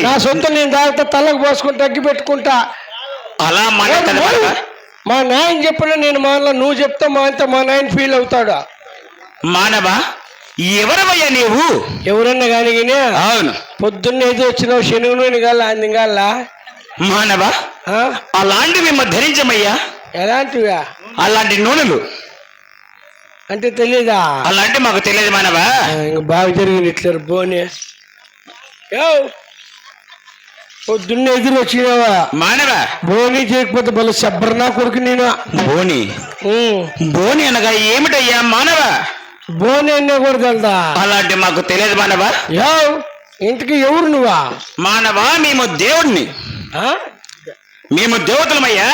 నా సొంత నేను తాగితే తలకు పోసుకుంటా అగ్గి పెట్టుకుంటా. అలా మా నాయన చెప్పిన నేను మానలా, నువ్వు చెప్తే మా అంత మా నాయన ఫీల్ అవుతాడు. మానవా ఎవరవయ్యా నీవు? ఎవరన్నా కానీ అవును పొద్దున్న ఏదో వచ్చినావు శనుగు నూనె గాల అందిగాల మానవా అలాంటివి మేము ధరించమయ్యా. ఎలాంటివా? అలాంటి నూనెలు అంటే తెలీదా? అలాంటి మాకు తెలియదు మానవా. ఇంకా బాగా జరిగినట్లేరు బోనే. పొద్దున్న ఎదురు వచ్చినావా మానవా? బోని చేయకపోతే బల శబ్బరనా కొడుకు నేను. బోని బోని అనగా ఏమిటయ్యా మానవా? బోని అనే కూడా తెలుదా? అలాంటి మాకు తెలియదు మానవా. ఇంటికి ఎవరు నువ్వా? మానవా మేము దేవుడిని, మేము దేవతలమయ్యా.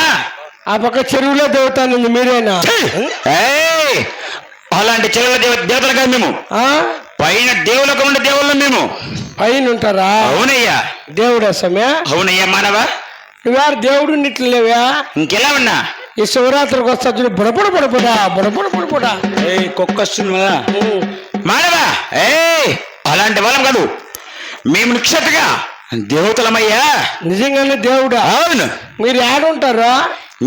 ఆ పక్క చెరువులో దేవతానంది మీరేనా? అలాంటి చెరువుల దేవతలు కాదు మేము, పైన దేవులకు ఉండే దేవుళ్ళు మేము. పైన ఉంటారా? అవునయ్యా. దేవుడు సమయ? అవునయ్యా మానవా. నువ్వారు దేవుడు నిట్లేవా? ఇంకెలా ఉన్నా ఈ శివరాత్రికి వస్తా బుడబుడ బుడబుడా బుడబుడ బుడబుడా కుక్కొస్తున్నా మానవా. అలాంటి వాళ్ళం కాదు మేము, నిక్షతగా దేవతలమయ్యా. నిజంగానే దేవుడా? అవును. మీరు ఏడుంటారా?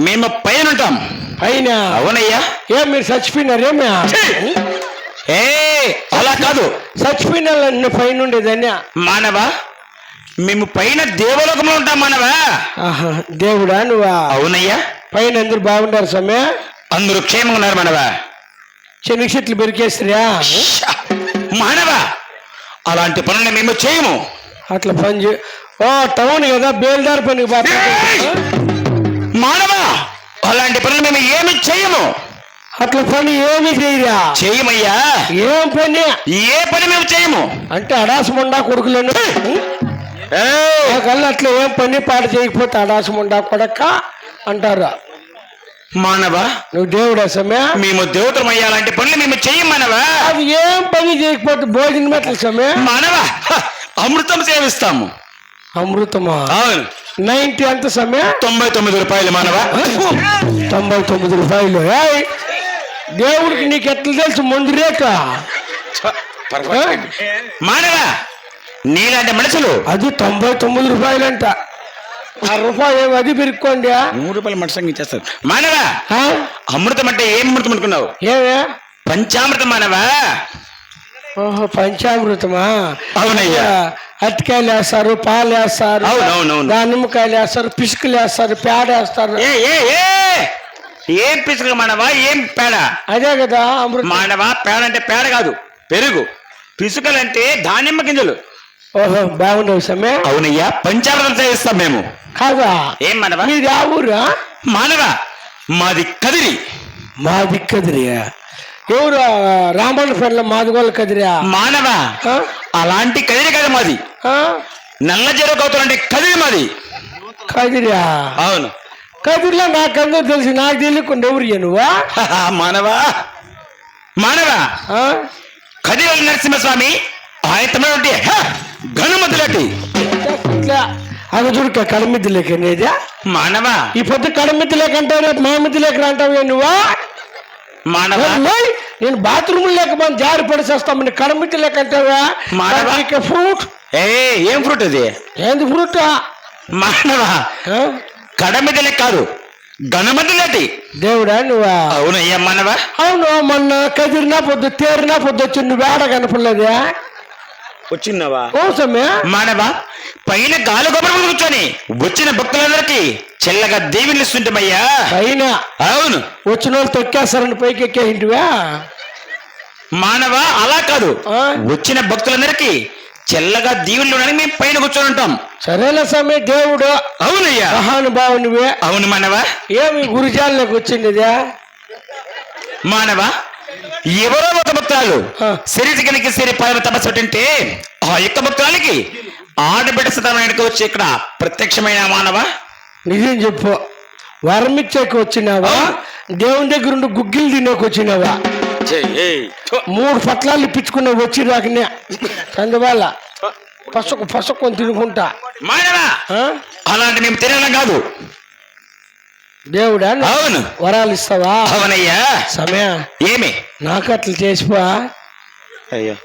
మేము పైన ఉంటాం. పైన? అవునయ్యా. మీరు చచ్చిపోయినారేమే? అలా కాదు, చచ్చిపోయిన పైన ఉండేదాన్ని. మానవా మేము పైన దేవలోకంలో ఉంటాం మానవా. దేవుడా నువ్వా? అవునయ్యా. పైన అందరు బాగుంటారు సమయ? అందరూ క్షేమంగా ఉన్నారు మానవా. శనగ చెట్లు పెరికేస్తారా మానవా? అలాంటి పనులు మేము చేయము. అట్లా పని టౌన్ కదా బేల్దార్ పని మానవా. అలాంటి పనులు మేము ఏమి చేయము. అట్లా పని ఏమి చేయరా? చేయమయ్యా. ఏం పని? ఏ పని మేము చేయము. అంటే అడాసముండా కొడుకులేను కల్లా అట్లా ఏం పని పాట చేయకపోతే అడాసముండా కొడక అంటారు. మానవా నువ్వు దేవుడా సమయ? మేము దేవతలమయ్యా. అలాంటి పనులు మేము చెయ్యం మానవా. అది ఏం పని చేయకపోతే భోజనం ఎట్లా సమయ? మానవా అమృతం సేవిస్తాము. అమృతమా? అవును. 90 ఎంత సమయ? 99 రూపాయలు మానవా. 99 రూపాయలు. దేవుడికి నీకు ఎట్లా తెలుసు ముందు రేట? మానవా నీలాంటి మనుషులు అది 99 రూపాయలంట. ఆ రూపాయి అది పెరుక్కోండి. 3 రూపాయలు మనుషులు ఇచ్చేస్తారు. మానవా అమృతం అంటే ఏం అమృతం అనుకున్నావు? ఏమే? పంచామృతం మానవా. ఓహో పంచామృతమా? అవునయ్యా. అరటికాయలు వేస్తారు, పాలు వేస్తారు, దానిమ్మకాయలు వేస్తారు, పిసుకులు వేస్తారు, పేడ వేస్తారు. ఏం పిసుకులు మానవా? ఏం పేడ? అదే కదా అమృతం. మానవా పేడ అంటే పేడ కాదు, పెరుగు. పిసుకలు అంటే దానిమ్మ గింజలు. ఓహో బాగుండవు సమయ? అవునయ్యా. పంచామృతం చేస్తాం మేము. కాదా? ఏం మానవా? మీది ఆ ఊరా? మానవా మాది కదిరి. మాది కదిరి. ఎవరు? రామన్న ఫ్రెండ్ల మాదిగోళ్ళ కదిరా? మానవా అలాంటి కదిరి కదా మాది. నల్ల చెరువు కవుతారంటే కదిరి మాది. కదిరా? అవును. కదిరిలో నాకందరూ తెలిసి నాకు తెలియకుండా ఎవరు నువ్వా? మానవా మానవా కదిరి నరసింహస్వామి ఆయన ఘనమతులటి అది చూడక కడమిద్ది లేకనేది. మానవా ఈ పొద్దు కడమిద్ది లేకంటే రేపు మామిద్ది లేక అంటావే నువ్వా? మానవా నేను బాత్రూమ్ లేకపోతే జారి పడిచేస్తామని కడమిద్ది లేకంటావా? ఫ్రూట్. ఏం ఫ్రూట్ అది? ఏంది ఫ్రూట్? మానవా కడమిదిలే కాదు, గణమతిలేటి. దేవుడా నువ్వా? అవునయ్యా మానవా. అవును. మొన్న కదిరినా పొద్దు తేరినా పొద్దు వచ్చి నువ్వు వేడ కనపడలేదా? వచ్చినావా? కోసమే మానవా పైన గాలి గొప్పలు కూర్చొని వచ్చిన భక్తులందరికీ చెల్లగా దేవుళ్ళు ఇస్తుంటామయ్యా. పైన? అవును. వచ్చిన వాళ్ళు తొక్కేస్తారని పైకి ఎక్కేంటివా? మానవా అలా కాదు, వచ్చిన భక్తులందరికీ చెల్లగా దీవుల్లో మేము పైన కూర్చొని ఉంటాం. సరేనా సమయ దేవుడు? అవునయ్యా. మహానుభావునివే. అవును మానవా. ఏమి గురుజాల్లోకి వచ్చిందిదా? మానవా ఎవరో ఒక భక్తురాలు సిరికనికి సిరి పైన తపస్సు ఉంటే ఆ యొక్క భక్తురాలికి ఆడబిడ్డ సతానికి వచ్చి ఇక్కడ ప్రత్యక్షమైన మానవా. నిజం చెప్పు. వరం ఇచ్చాక వచ్చినావా? దేవుని దగ్గర ఉండి గుగ్గిలు తినేకి వచ్చినావా? 3 పట్లాలు ఇప్పించుకున్నా వచ్చి రాకనే అందువల్ల పసుకొని తినుకుంటా. మానవా అలాంటి మేము తినడం కాదు. దేవుడా? అవును. వరాలు ఇస్తావా? అవునయ్యా. సమయ ఏమి? నాకు అట్లా చేసిపో. అయ్యో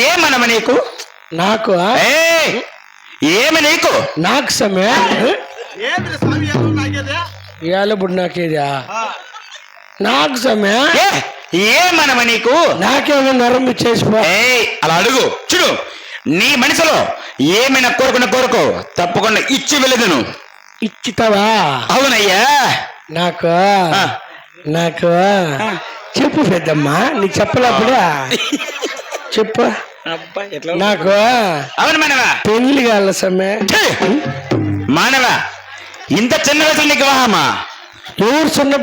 ఏమనమా నీకు? నాకు ఏమి నీకు నాకు సమయ ఏంద్ర స్వామి ఏదో నాకేదే ఏళ్ళప్పుడు నాకేదా నాకు సమయ ఏమనమ నీకు నాకేమో నరం చేసిపో అలా అడుగు చూడు నీ మనసులో ఏమైనా కోరుకున్న కోరుకో తప్పకుండా ఇచ్చి వెళ్ళదును ఇచ్చితావా అవునయ్యా నాకు ఆ. నాకు చెప్పు పెద్దమ్మా నీకు చెప్పలేప్పుడే చెప్పు నాకు అవును మానవా పెళ్లి కాల సమయ మానవా ఇంత చిన్న వయసులో నీకు వివాహమా ఎవరు చిన్న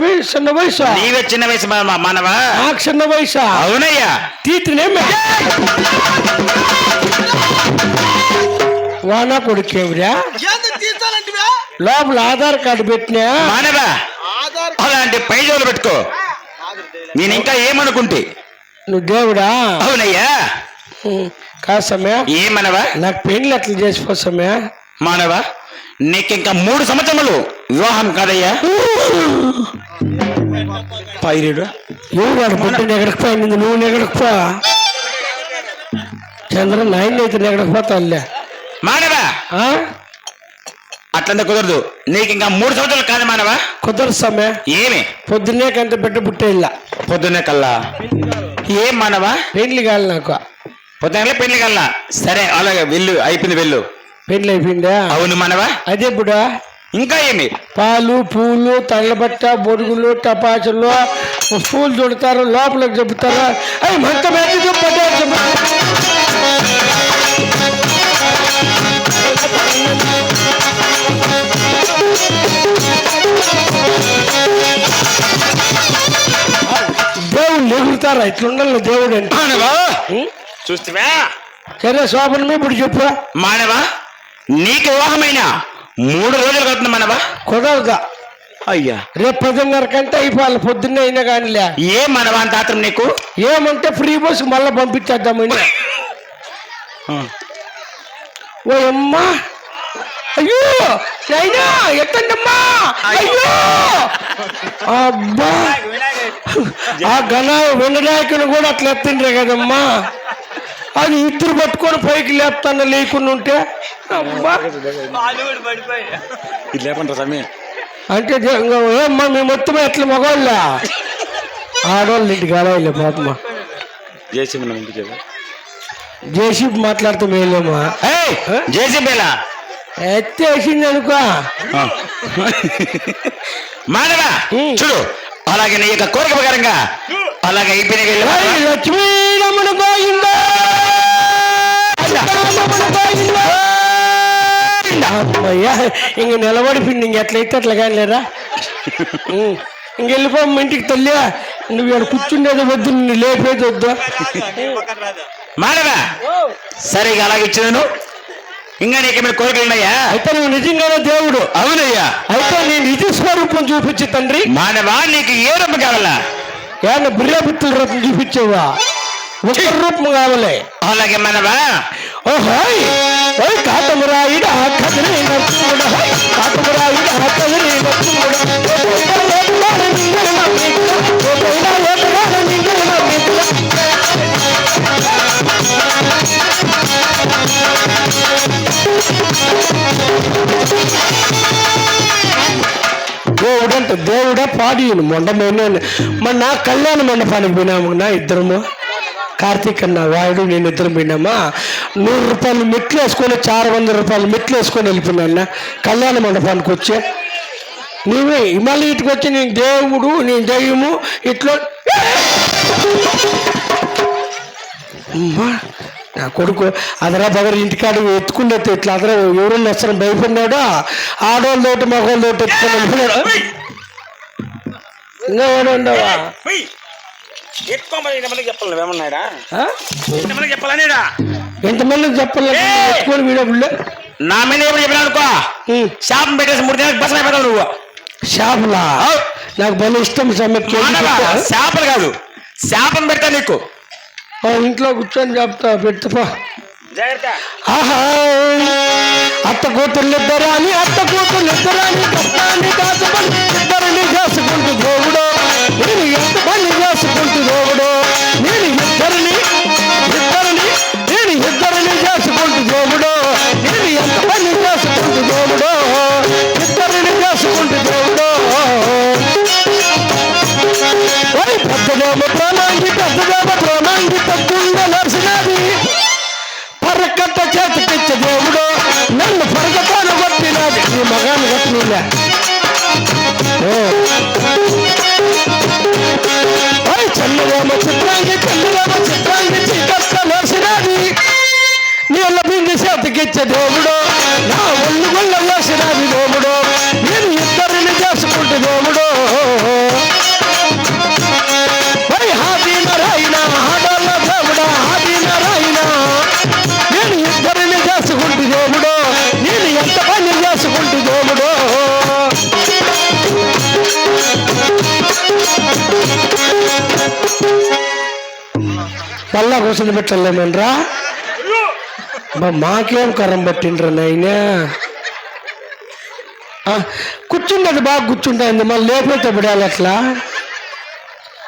వయసు నీవే చిన్న వయసు మానవా నాకు చిన్న వయసు అవునయ్యా తీతినే వానా కొడుకేమిరా ఏంద్ర తీర్చాలంటివా లోపల ఆధార్ కార్డు పెట్టినా మానవా ఆధార్ అలాంటి పైజోలు పెట్టుకో నేను ఇంకా ఏమనుకుంటే నువ్వు దేవుడా అవునయ్యా కాదు సమయ ఏమనవా నాకు పెళ్లి ఎట్లా చేసిపో సమయ మానవా నీకింకా 3 సంవత్సరములు వివాహం కాదయ్యా పైరుడు ఎవరు పుట్టిన ఎక్కడికి పోయింది నువ్వు ఎక్కడికి పో చంద్ర నాయన అయితే ఎక్కడికి పోతావులే మానవా అట్లంతా కుదరదు నీకు ఇంకా 3 సంవత్సరాలు కాదు మానవా కుదరదు సమయ ఏమి పొద్దున్నే కంటే బిడ్డ పుట్టేళ్ళ పొద్దున్నే కల్లా ఏం మానవా పెళ్లి కాదు నాకు పొద్దున్నే పెళ్లి కల్లా సరే అలాగే వెళ్ళు అయిపోయింది వెళ్ళు పెళ్లి అయిపోయిందా అవును మానవా అదే ఇప్పుడు ఇంకా ఏమి పాలు పూలు తల్లబట్ట బొరుగులు టపాసులు పూలు చుడతారు లోపలికి చెబుతారు అవి మంత దేవుడు ఎగురుతారా ఇట్లుండాలి దేవుడు అంటే మానవా చూస్తావా సరే శోభనమే ఇప్పుడు చెప్పు మానవా నీకు వివాహమైన 3 రోజులు అవుతుంది మానవా కుదరదా అయ్యా రేపు 10:30 కంటే అయిపోవాలి పొద్దున్నే అయినా కానీలే ఏం మానవా అంత ఆత్రం నీకు ఏమంటే ఫ్రీ బస్ మళ్ళీ పంపించేద్దామని ఓ అమ్మా అయ్యో అయినా ఎట్టండమ్మా అయ్యో అబ్బా ఆ వినాయకుని కూడా అట్లా ఎత్తండ్రే కదమ్మా అది ఇద్దరు పట్టుకొని పైకి లేపుతాను లేకుండా ఉంటే అబ్బా అంటే ఏమ్మా మేము మొత్తం ఎట్లా మగవాళ్ళ ఆడవాళ్ళు ఇంటికి ఆడవాళ్ళే పాపమ్మా జేసీబీ మాట్లాడితే మేలేమా జేసీబీలా ఎత్తేసింది అనుకో మానవా చూడు అలాగే నీ యొక్క కోరిక ప్రకారంగా అలాగే అయిపోయిన లక్ష్మీరమణ గోయిందా అమ్మయ్యా ఇంక నిలబడిపోయింది ఇంక ఎట్లయితే అట్లా కానీ లేదా ఇంకెళ్ళిపోమ్మ ఇంటికి తల్లి నువ్వు ఇక్కడ కూర్చుండేది వద్దు నిన్ను లేపేది వద్దు మానవా సరే ఇక అలాగే ఇచ్చాను ఇంకా నీకేమైనా కోరికలు ఉన్నాయా అయితే నువ్వు నిజంగానే దేవుడు అవునయ్యా అయితే నీ నిజ స్వరూపం చూపించు తండ్రి మానవా నీకు ఏ రూపం కావాలా ఏమన్నా బిర్యాపిత్తుల రూపం చూపించావా ఒక రూపం కావాలి అలాగే మానవా ఓహోయ్ ఓయ్ కాటమురాయుడు ఆ కదిరి నచ్చుముడు కాటమురాయుడు ఆ కదిరి నచ్చుముడు దేవుడంటే దేవుడే పాడియను మొండమైన మొన్న కళ్యాణ మండపానికి పోయినాము నా ఇద్దరము కార్తీక్ అన్న వాడు నేను ఇద్దరం పోయినామా 100 రూపాయలు మెట్లు వేసుకొని 400 రూపాయలు మెట్లు వేసుకొని వెళ్ళిపోయినా కళ్యాణ మండపానికి వచ్చి నీవే మళ్ళీ ఇటుకు వచ్చి నేను దేవుడు నేను దయ్యము ఇట్లా అమ్మా నా కొడుకు అదరా బగరు ఇంటికాడ ఎత్తుకుండే ఇట్లా అదరా ఎవరన్నా వస్తారని భయపడినాడు ఆడవాళ్ళతోటి మగవాళ్ళతోటి ఎత్తుకొని వెళ్ళిపోయాడు ఇంకా ఏడుండవా ఎంతమందికి చెప్పాలి ఎత్తుకొని వీడప్పుడు నా మీద ఏమో చెప్పినా అనుకో శాపం పెట్టేసి 3 దినాలకు బస్ అయిపోతావు నువ్వు షాపులా నాకు భలే ఇష్టం శాపలు కాదు శాపం పెడతా నీకు ఇంట్లో కూర్చొని చెప్తా పెట్టుపా జాగ్రత్త ఆహా అత్త కూతుర్లు ఇద్దరాని కష్టాన్ని దాచుకొని ఇద్దరిని చేసుకుంటూ దేవుడు నేను ఎంత పని చేసుకుంటూ దేవుడు నేను ఇద్దరిని చేసుకుంటూ దేవుడు నేను ఎంత వెలిగించే దేవుడు నా ఒళ్ళు వల్ల వేసిన దేవుడు నేను ఇద్దరిని చేసుకుంటే దేవుడు హాది నారాయణ ఆడోళ్ళ దేవుడా హాది నారాయణ నేను ఇద్దరిని చేసుకుంటే దేవుడు నేను ఎంత పని చేసుకుంటే దేవుడు మళ్ళా కూర్చొని పెట్టలేమనరా మాకేం కరం పట్టిండ్రా నాయనా కూర్చుండదు బాగా కూర్చుంటుంది మళ్ళీ లేకపోతే పడాలి అట్లా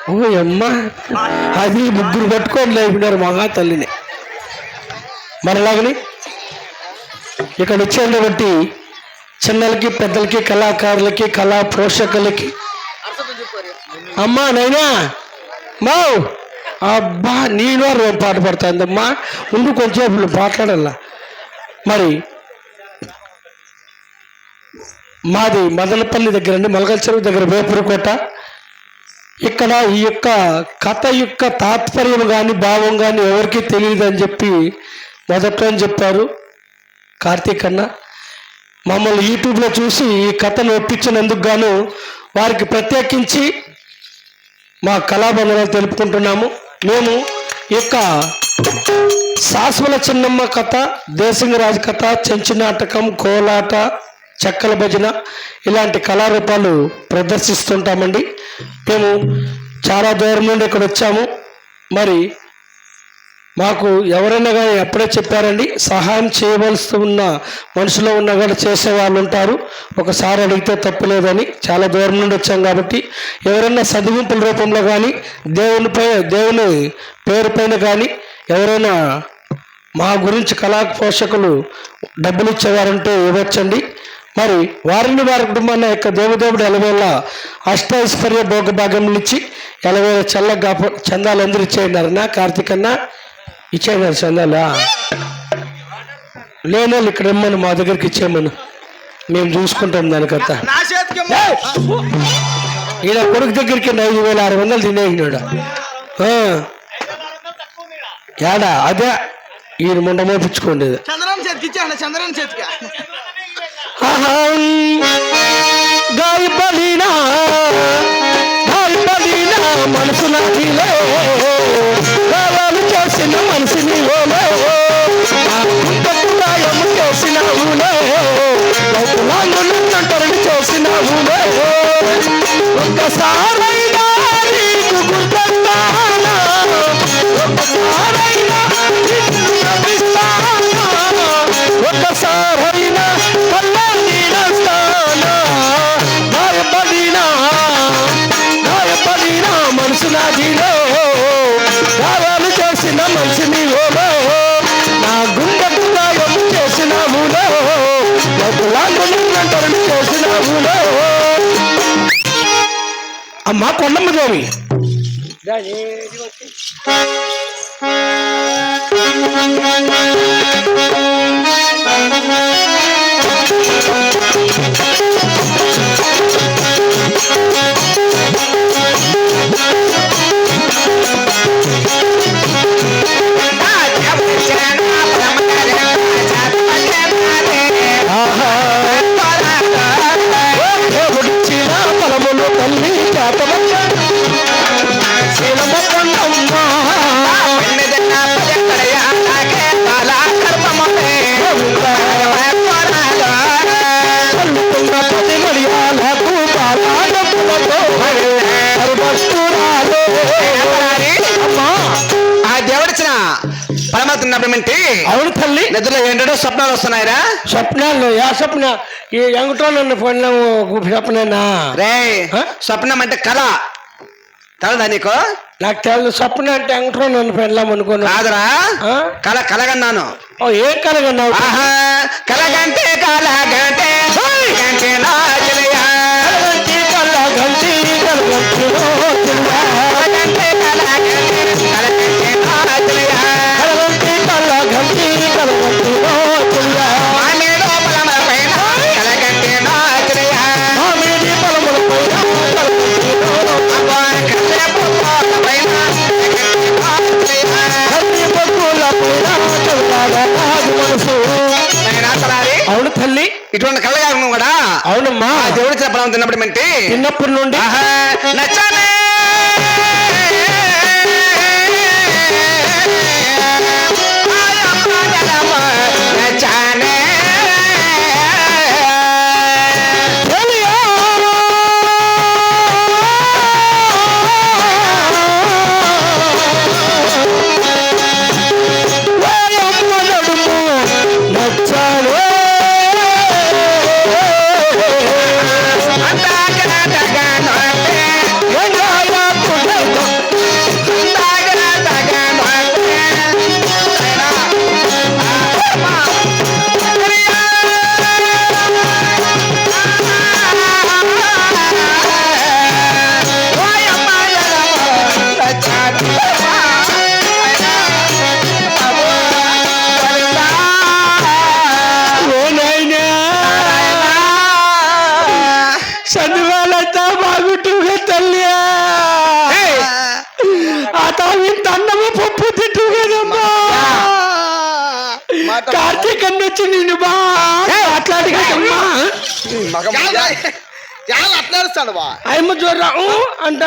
ఓ అమ్మ అది ముగ్గురు పట్టుకొని లేపినారు మగా తల్లిని మరలాగని ఇక్కడ వచ్చేది బట్టి చిన్నలకి పెద్దలకి కళాకారులకి కళా పోషకులకి అమ్మా నైనా మావు అబ్బా నేను పాట పడుతుందమ్మా ముందు కొంచెం మాట్లాడాల మరి మాది మదనపల్లి దగ్గర అండి మలగల చెరువు దగ్గర వేపురుకోట ఇక్కడ ఈ యొక్క కథ యొక్క తాత్పర్యం కానీ భావం కానీ ఎవరికి తెలియదు అని చెప్పి మొదట్లో చెప్పారు కార్తీక్ అన్న మమ్మల్ని యూట్యూబ్లో చూసి ఈ కథను ఒప్పించినందుకు గాను వారికి ప్రత్యేకించి మా కళాబంధనాలు తెలుపుకుంటున్నాము మేము ఈ యొక్క శాశ్వల చిన్నమ్మ కథ దేశంగరాజు కథ చెంచు నాటకం కోలాట చెక్కల భజన ఇలాంటి కళారూపాలు ప్రదర్శిస్తుంటామండి మేము చాలా దూరం నుండి ఇక్కడ వచ్చాము మరి మాకు ఎవరైనా కానీ ఎప్పుడే చెప్పారండి సహాయం చేయవలసి ఉన్న మనుషులో ఉన్న కానీ చేసేవాళ్ళు ఉంటారు ఒకసారి అడిగితే తప్పు లేదని చాలా దూరం నుండి వచ్చాం కాబట్టి ఎవరైనా చదివింపుల రూపంలో కానీ దేవుని పేరు పైన కానీ ఎవరైనా మా గురించి కళా పోషకులు డబ్బులు ఇచ్చేవారంటే ఇవ్వచ్చండి మరి వారిని వారి కుటుంబాన్ని యొక్క దేవదేవుడు ఎలవేళ అష్టైశ్వర్య భోగభాగ్యములు ఇచ్చి ఎలవేళ చందాలు అందరూ ఇచ్చేయన్నారన్నా కార్తీకన్నా ఇచ్చేయన్నారు చందాలా లేని వాళ్ళు ఇక్కడ ఇమ్మను మా దగ్గరికి ఇచ్చేయమను మేము చూసుకుంటాం దానికంతా నా చేతికి ఈయన కొడుకు దగ్గరికి 5,600 తినేసినాడు ఏడా అదే ఈయన ముండ మోపించుకోండి చంద్రన్ చేతికి ఇచ్చాను చంద్రన్ చేతికి గాయపడినా మనసు నాటిలో గాయాలు చేసిన మనిషిని గాయము చేసిన ఊళ్ళంటరిని చేసిన ఒక్కసారైనా నీకు గుర్తొస్తానా ఒక్కసారైనా ఒక్కసారైనా గాయపడినా మనసు నాటిలో గాయాలు చేసిన మనిషిని నా గుండెకు గాయము చేసిన ఊళ్ళంటరిని చేసిన అమ్మా కొండమ్మ దేవి పలములు తల్లి పరమాత్మ అవును తల్లి నిద్రలో ఏంటో స్వప్నాలు వస్తున్నాయిరా స్వప్నాలు స్వప్న ఈ వెంకటోళ్ళ పొందాము స్వప్నేనా రే స్వప్నం అంటే కళ తెలదా నీకు నాకు తెలియదు స్వప్న అంటే వెంకటరావు నన్ను పెళ్ళాం అనుకున్నా కాదురా కలగన్నాను ఓ ఏ కలగన్నావు కలగంటే కలగంటే మనసు ఇటువంటి కళ్ళగా కూడా అవునమ్మా ఆ దేవుడు చెప్పడం తిన్నప్పుడు అంటే చిన్నప్పటి నుండి నచ్చానే నచ్చానే చదివాలంతా బాగుంటుగా తల్లి ఆ తాగింత అన్నము పప్పు తిట్టు కదమ్మా కార్తీక్ అన్న వచ్చి నేను బాగా మాట్లాడగమ్మా అట్లాడుస్తాడు బా ఆయమ్మ జ్వర అంటే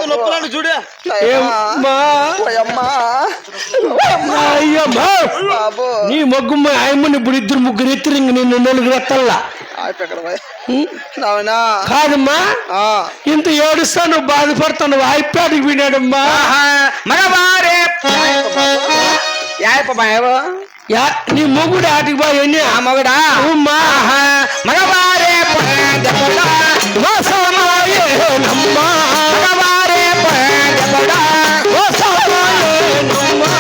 నొప్పులను చూడు అయ్యమ్మా నీ మొగ్గుమ్మ ఆయమ్మని ఇప్పుడు ఇద్దరు ముగ్గురు ఎత్తురు ఇంక నిన్ను నలుగురు ఎత్తల్లా కాదమ్మా ఇంత ఏడుస్తాను బాధపడతాను అయిపోయాడికి వినాడమ్మా మగవారే నీ మొగుడు ఆటికి పోయి ఆ మగడా అమ్మా మగవారే మోసమాయేనమ్మా మగవారే మోసమాయేనమ్మా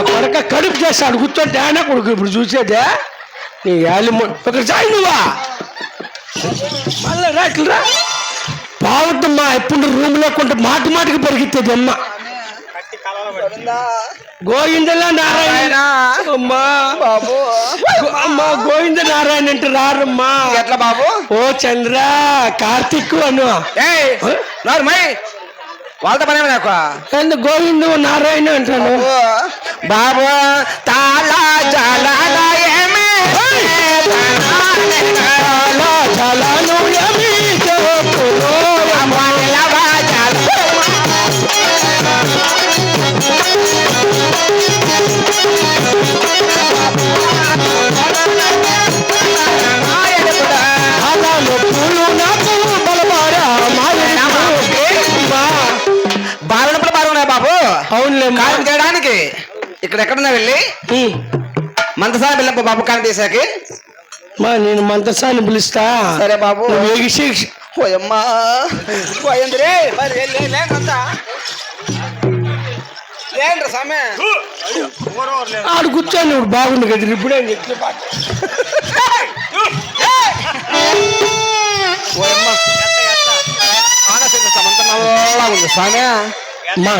కొడక కడుపు చేస్తాడు కూర్చొని డానా కొడుకు ఇప్పుడు చూసేదే నీ యాలి ఒక చాయ్ నువ్వా మళ్ళీ రాట్లరా బాగుందమ్మా ఎప్పుడు రూమ్ లేకుండా మాటి మాటికి పరిగెత్తేది అమ్మ గోవిందలా నారాయణ అమ్మా బాబు అమ్మా గోవింద నారాయణ అంటే రారమ్మా ఎట్లా బాబు ఓ చంద్ర కార్తిక్ అను వాళ్ళతో పనే నాకు ఎందుకు గోవిందు నారాయణ అంటాను బాబు తాళా చాలా బాలనప్పుడు బాగున్నాయి బాబు అవునులే కాలం చేయడానికి ఇక్కడ ఎక్కడున్నా వెళ్ళి మంతసారి వెళ్ళప్ప బాబు కాలం తీసాకి మా నేను మంతసాన్ని పిలుస్తా సరే బాబు ఎగిసి పోయమ్మా పోయిందిరే మరి లేండి సమయ ఆడు కూర్చొని ఇప్పుడు బాగుండు కదా ఇప్పుడే పోయమ్మా ఉంది స్వామి మా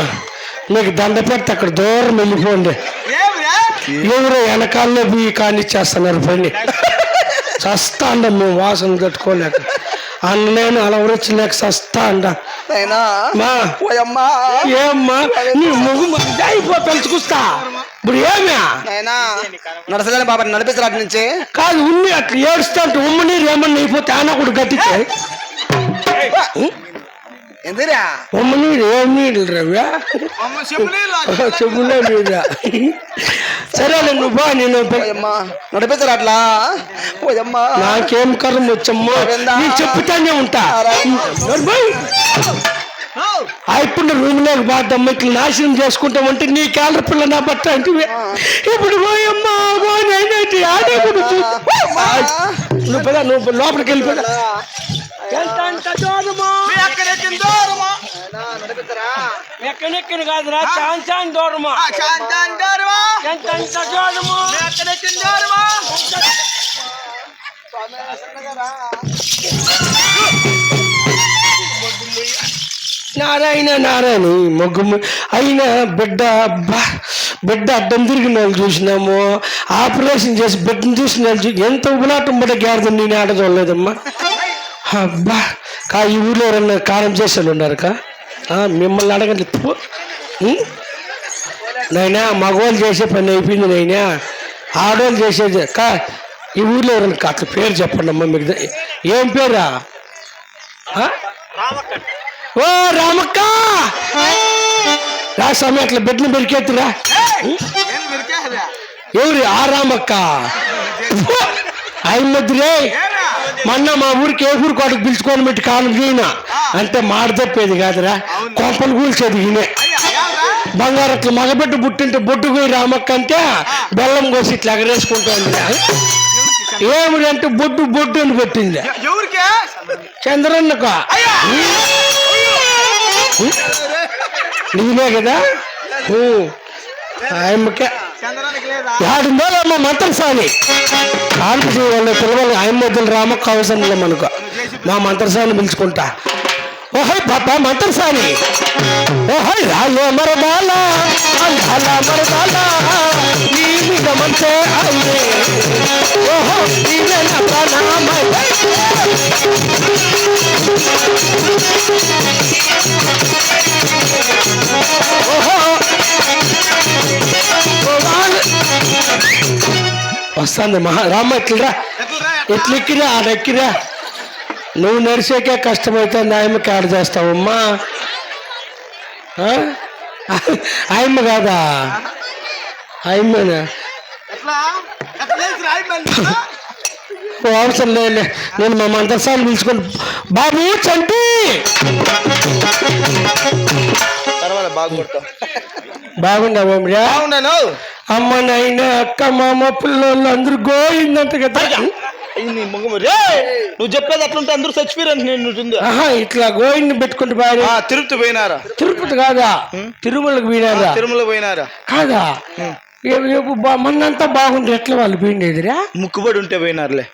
నీకు దండ పెడితే అక్కడ దూరం వెళ్ళిపోండి ఎవరో వెనకాల్లో పోయి కానిచ్చేస్తున్నారు పని చస్తా అండ మేము వాసన తట్టుకోలేక అన్న నేను అలవరొచ్చలేక చస్తా అండ మా ఏమ్మా నీ ముగ్గు అయిపో పెంచుకుస్తా ఇప్పుడు ఏమే నడసలేని బాబా నడిపిస్తారు అటు నుంచి కాదు ఉన్ని అట్లా ఏడుస్తా అంటే ఉమ్మని రేమని అయిపోతే ఆన కూడా గట్టితే ఎందురా ఉమ్మని ఏం నీళ్ళు రవ్యా చెప్పులే నీరా సరేలే నువ్వు బా నేను నడిపిస్తారు అట్లా నాకేం కర్మ వచ్చమ్మా నేను చెప్తానే ఉంటా ఇప్పుడు రూమ్ లోకి బాద్దమ్మ ఇట్లా నాశనం చేసుకుంటామంటే నీ క్యాలర్ పిల్ల నా బట్ట అంటే ఇప్పుడు పోయమ్మా పోయినట్టు ఆడే నువ్వు పదా నువ్వు లోపలికి వెళ్ళిపోదా ఎక్కడెక్కని కాదురా చాన్ దూరమా ఎంత దూరమా నారాయణ నారాయణ మొగ్గు అయినా బిడ్డ బిడ్డ అడ్డం తిరిగిన వాళ్ళు చూసినాము, ఆపరేషన్ చేసి బిడ్డను చూసిన వాళ్ళు ఎంత ఉబలాటం పడ్డ గ్యారదు నేను ఆడ చూడలేదమ్మా. అబ్బా ఈ ఊర్లో ఎవరన్నా కారం చేసే వాళ్ళు ఉన్నారు మిమ్మల్ని అడగండి. నైనా మగవాళ్ళు చేసే పని అయిపోయింది నైనా, ఆడవాళ్ళు చేసేది ఈ ఊర్లో ఎవరన్నా అట్లా పేరు చెప్పండి అమ్మా. మీకు ఏం పేరా? ఓ రామక్క రా స్వామి, అట్లా బిడ్డను పెరికెత్తురా. ఎవరు ఆ రామక్క? అయినద్దురే మొన్న మా ఊరికి ఏ ఊరు కోటకు పిలుచుకొని పెట్టి కాలం చేయన అంటే మాట తప్పేది కాదురా, కొంపలు కూల్చేది ఈయనే. బంగారు అట్లా మగబిడ్డ పుట్టింటే బొడ్డుపోయి రామక్క అంటే బెల్లం కోసి ఇట్లా ఎగరేసుకుంటుంది. ఏమిటి అంటే బొడ్డు బొడ్డు అని పెట్టింది చంద్రన్నకు. నిజమే కదా? ఆయమ్మకే యాడుందో అమ్మ మంత్రసాని కాల్పు చేయాలి పిల్లలు. ఆయమ్మద్దులు రామక్క అవసరం లేదు మనకు. మా మంత్రసాని పిలుచుకుంటా. ఓహై పాప మంత్రసాని, ఓహై రాయో మరదాల అందాల మరదాల నీ మీద మంతే అయ్యే, ఓహో నీవే నా ప్రాణమై. ఓహో వస్తుంది రామ ఎట్లరా, ఎట్లెక్కిరా ఆడెక్కిరా. నువ్వు నడిచేకే కష్టమవుతుంది, ఆయమ్మకి ఆడ చేస్తావమ్మా. ఆయమ్మ కాదా? ఆయమ్మేనా? అవసరం లేదు, నేను మా మంత్రసాన్ని పిలుచుకొని బాబు చంటి బాగుండవేమిరా? అమ్మ నాయన అక్క మామ పిల్లలు అందరూ గోయిందంట కదా. నువ్వు చెప్పేది అట్లుంటే అందరూ చచ్చిపోయారు. నేను ఇట్లా గోయిని పెట్టుకుంటే బాగా తిరుపతి పోయినారా? తిరుపతి కాదా, తిరుమలకు పోయినారా? తిరుమల పోయినారా కాదా? మన్నంతా బాగుంది, ఎట్లా వాళ్ళు పోయిండేదిరా? ముక్కుబడి ఉంటే పోయినారులే.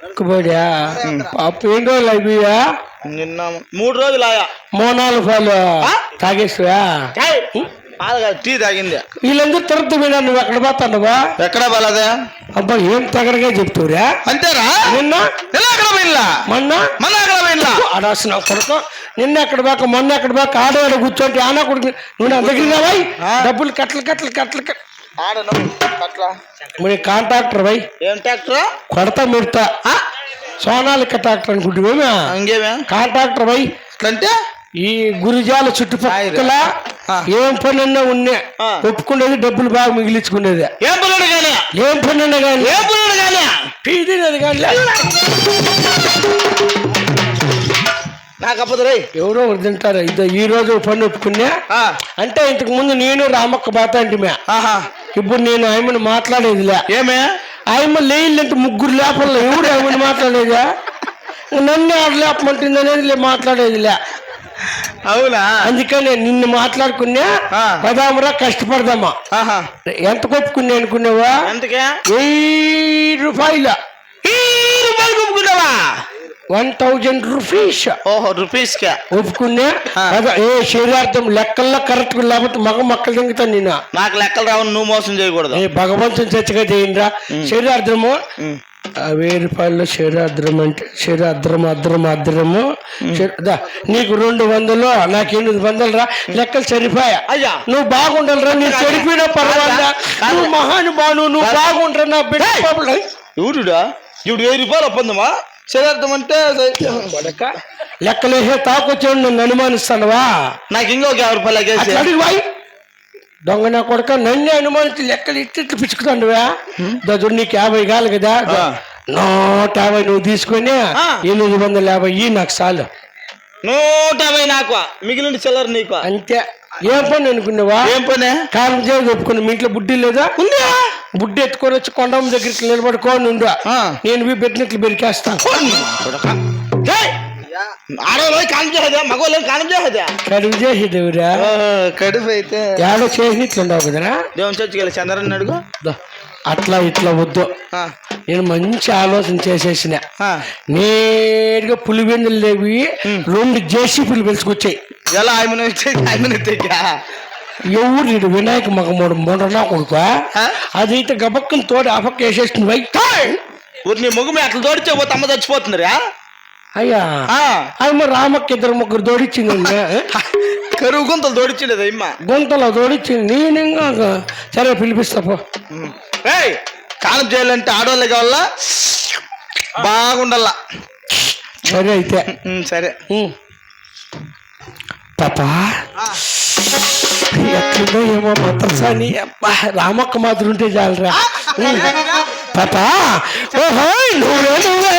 ముక్కుబడియా? పాప ఎన్ని రోజులు అయిపోయా? నిన్న 3 రోజులు ఆయా. మోనాలు పాలు తాగేసివా? టీ తాగింది. వీళ్ళందరూ తిరుపతి పోయినా, నువ్వు ఎక్కడ పోతానువా? ఎక్కడ పోలేదా? అబ్బా ఏం తగడగా చెప్తురా? అంతేరా? నిన్న ఎక్కడ పోయినా, మొన్న ఎక్కడ పోయినా ఆడాల్సిన కొడుకు. నిన్న ఎక్కడ బాక మొన్న ఎక్కడ బాక ఆడవాడ కూర్చోండి ఆనా కొడుకు నువ్వు దగ్గర డబ్బులు కట్టలు కట్టలు కట్టలు మరి కాంట్రాక్టర్ వై ఏం ట్రాక్టర్ కొడతా ముడతా సోనాలిక ట్రాక్టర్ అనుకుంటున్నా. ఇంకేమే కాంట్రాక్టర్ వై అంటే ఈ గురిజాల చుట్టుపక్కల ఏం పని అన్నా ఉన్నా ఒప్పుకునేది, డబ్బులు బాగా మిగిలించుకునేది. ఏం పని కానీ ఏం పని అన్నా కానీ ఏం పని కానీ పీదినది కానీ నాకు అప్పదు రై. ఎవరో ఒకరు తింటారు. ఈ రోజు పని ఒప్పుకున్నా అంటే ఇంతకు ముందు నేను రామక్క బాత అంటే ఇప్పుడు నేను ఆయమ్మని మాట్లాడేదిలే. ఏమే ఆయమ్మ లేదంటే 3 లేపల్లో ఎవరు ఆయమ్మని మాట్లాడేదా? నన్ను ఆడ లేపమంటుంది అనేది మాట్లాడేదిలే. అవునా? అందుకనే నిన్ను మాట్లాడుకున్నా పదామురా కష్టపడదామా. ఎంత కొప్పుకున్నా అనుకున్నావా? ఎంతకే? 1000 రూపాయలు. 1000 రూపాయలు కొప్పుకున్నావా? 1000 రూపీస్. ఓహో రూపీస్ కే ఒప్పుకున్నా. ఏ శరీరార్థం లెక్కల్లో కరెక్ట్ లేకపోతే మగ మక్కలు తింగుతాను నేను. నాకు లెక్కలు రావు, నువ్వు మోసం చేయకూడదు. భగవంతుని చర్చగా చేయండిరా. శరీరార్థము 1000 రూపాయలు. శరీరార్థం అంటే శరీరాద్రము నీకు 200, నాకు 800 రా. లెక్కలు సరిపోయా. అయ్యా నువ్వు బాగుండాలిరా, నేను చెడిపోయినా పర్వాలా. నువ్వు మహానుభాను, నువ్వు బాగుంటారా నా బిడ్డ. ఎవడుడా ఇప్పుడు 1000 రూపాయలు ఒప్పందమా? శరీరార్థం అంటే లెక్కలేసే తాకొచ్చాడు, నన్ను అనుమానిస్తానువా? నాకు ఇంకొక 50 రూపాయలు అడిగి బాయ్ దొంగ నా కొడుక, నన్ను అనుమానించి లెక్కలు ఇట్టిట్లు పిచ్చుకుతాండువా? దొడు నీకు 50 కాదు కదా, 150 నువ్వు తీసుకొని 850 నాకు చాలు. 150 నాకు, మిగిలిన చిల్లర నీకు. అంతే. ఏం పని అనుకున్నావా? ఏం పని? కారం చేసి ఒప్పుకున్నా. మీ ఇంట్లో బుడ్డి లేదా? ఉందా? బుడ్డి ఎత్తుకొని వచ్చి కొండమ్మ దగ్గరికి నిలబడుకోని ఉందా? నేను పెట్టినట్లు బెరికేస్తాను. కడుపు చేసేదేవురా? కడుపు అయితే ఏడో చేసినట్లుండవు కదరా. దేవుని చర్చికి చంద్రని అడుగు. అట్లా ఇట్లా వద్దు. నేను మంచి ఆలోచన చేసేసిన. నేరుగా పులివెందులు లేవి 2 జేసీపీలు పిలుచుకొచ్చాయి. ఎలా ఆయన ఎవరు ఇడు వినాయక మగమూడు మొండనా కొడుకు ఆ? అదైతే గబక్కని తోడు అపక్క వేసేస్తుంది వైట్ ఊరి నీ ముగ్గు అట్లా దోడితే పోతే అమ్మ చచ్చిపోతుందిరా అయ్యా ఆ. అమ్మ రామక్క ఇద్దరు ముగ్గురు దోడిచ్చింది కరువు గుంతలు దోడిచ్చిండేది ఇమ్మ గుంతలో దోడిచ్చింది నేను ఇంకా సరే పిలిపిస్తా పో ఏయ్ కాలం చేయాలంటే ఆడవాళ్ళే కావాలా బాగుండల్లా సరే అయితే సరే పాపా ఎట్లుందో ఏమో మొత్తం సాని అబ్బా రామక్క మాత్రం ఉంటే చాలరా పాపా ఓహో నువ్వే